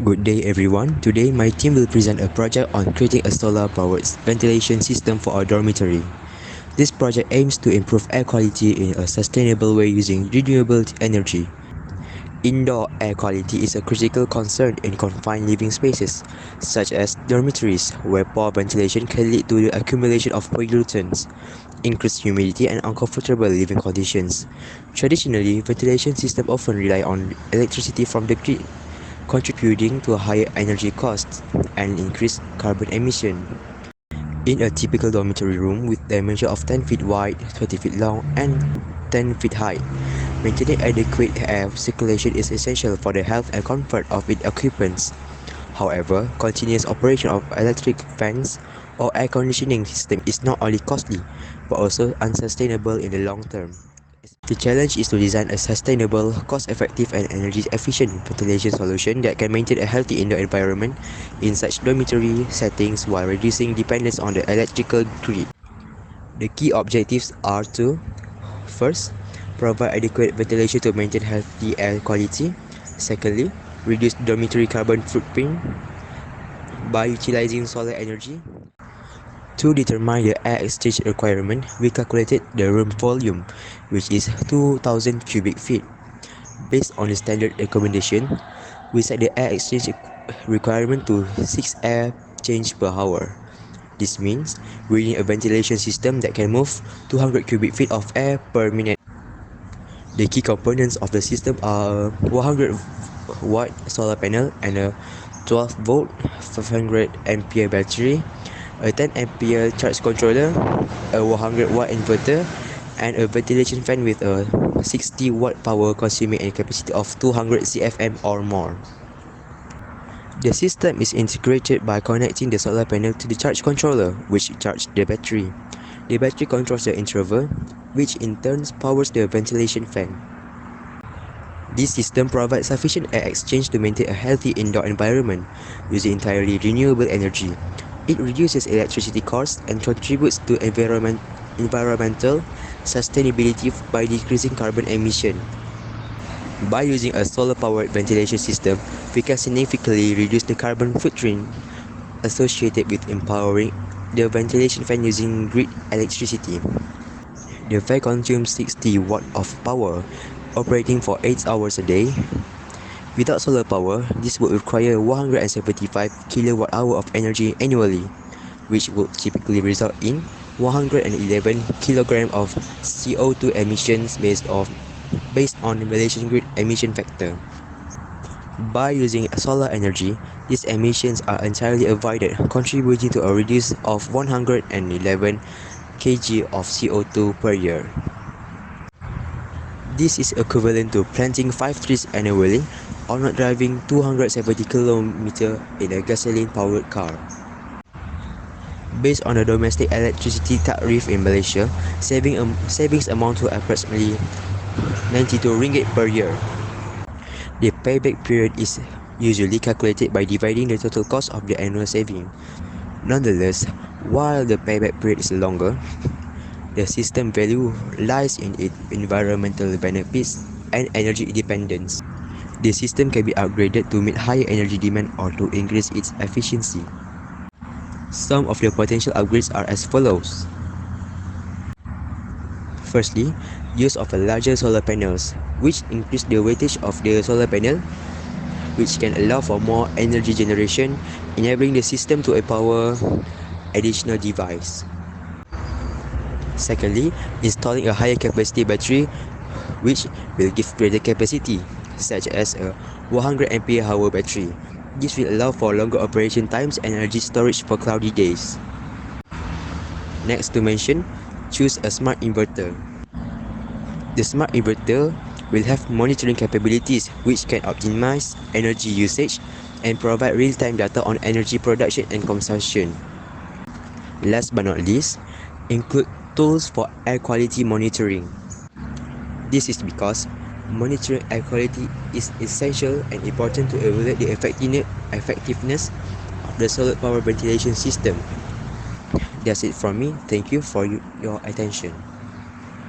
Good day everyone. Today my team will present a project on creating a solar-powered ventilation system for our dormitory. This project aims to improve air quality in a sustainable way using renewable energy. Indoor air quality is a critical concern in confined living spaces, such as dormitories, where poor ventilation can lead to the accumulation of pollutants, increased humidity and uncomfortable living conditions. Traditionally, ventilation systems often rely on electricity from the grid, contributing to higher energy costs and increased carbon emission. In a typical dormitory room with dimensions of 10 feet wide, 20 feet long, and 10 feet high, maintaining adequate air circulation is essential for the health and comfort of its occupants. However, continuous operation of electric fans or air conditioning system is not only costly, but also unsustainable in the long term. The challenge is to design a sustainable, cost-effective and energy-efficient ventilation solution that can maintain a healthy indoor environment in such dormitory settings while reducing dependence on the electrical grid. The key objectives are to: first, provide adequate ventilation to maintain healthy air quality. Secondly, reduce dormitory carbon footprint by utilizing solar energy. To determine the air exchange requirement, we calculated the room volume, which is 2000 cubic feet. Based on the standard recommendation, we set the air exchange requirement to 6 air change per hour. This means we need a ventilation system that can move 200 cubic feet of air per minute. The key components of the system are a 100 watt solar panel and a 12 volt 500 ampere battery, a 10 ampere charge controller, a 100 watt inverter, and a ventilation fan with a 60 watt power consuming a capacity of 200 CFM or more. The system is integrated by connecting the solar panel to the charge controller, which charges the battery. The battery controls the interval, which in turn powers the ventilation fan. This system provides sufficient air exchange to maintain a healthy indoor environment using entirely renewable energy. It reduces electricity costs and contributes to environmental sustainability by decreasing carbon emission. By using a solar-powered ventilation system, we can significantly reduce the carbon footprint associated with empowering the ventilation fan using grid electricity. The fan consumes 60 watts of power, operating for 8 hours a day. Without solar power, this would require 175 kilowatt-hour of energy annually, which would typically result in 111 kilograms of CO2 emissions based on the Malaysian grid emission factor. By using solar energy, these emissions are entirely avoided, contributing to a reduce of 111 kg of CO2 per year. This is equivalent to planting 5 trees annually or not driving 270 km in a gasoline-powered car. Based on the domestic electricity tariff in Malaysia, savings amount to approximately 92 ringgit per year. The payback period is usually calculated by dividing the total cost of the annual saving. Nonetheless, while the payback period is longer, the system value lies in its environmental benefits and energy independence. The system can be upgraded to meet higher energy demand or to increase its efficiency. Some of the potential upgrades are as follows. Firstly, use of a larger solar panels, which increase the weightage of the solar panel, which can allow for more energy generation, enabling the system to empower additional device. Secondly, installing a higher capacity battery, which will give greater capacity, such as a 100 ampere hour battery. This will allow for longer operation times and energy storage for cloudy days. Next to mention, choose a smart inverter. The smart inverter will have monitoring capabilities which can optimize energy usage and provide real-time data on energy production and consumption. Last but not least, include tools for air quality monitoring. This is because monitoring air quality is essential and important to evaluate the effectiveness of the solar power ventilation system. That's it from me. Thank you for your attention.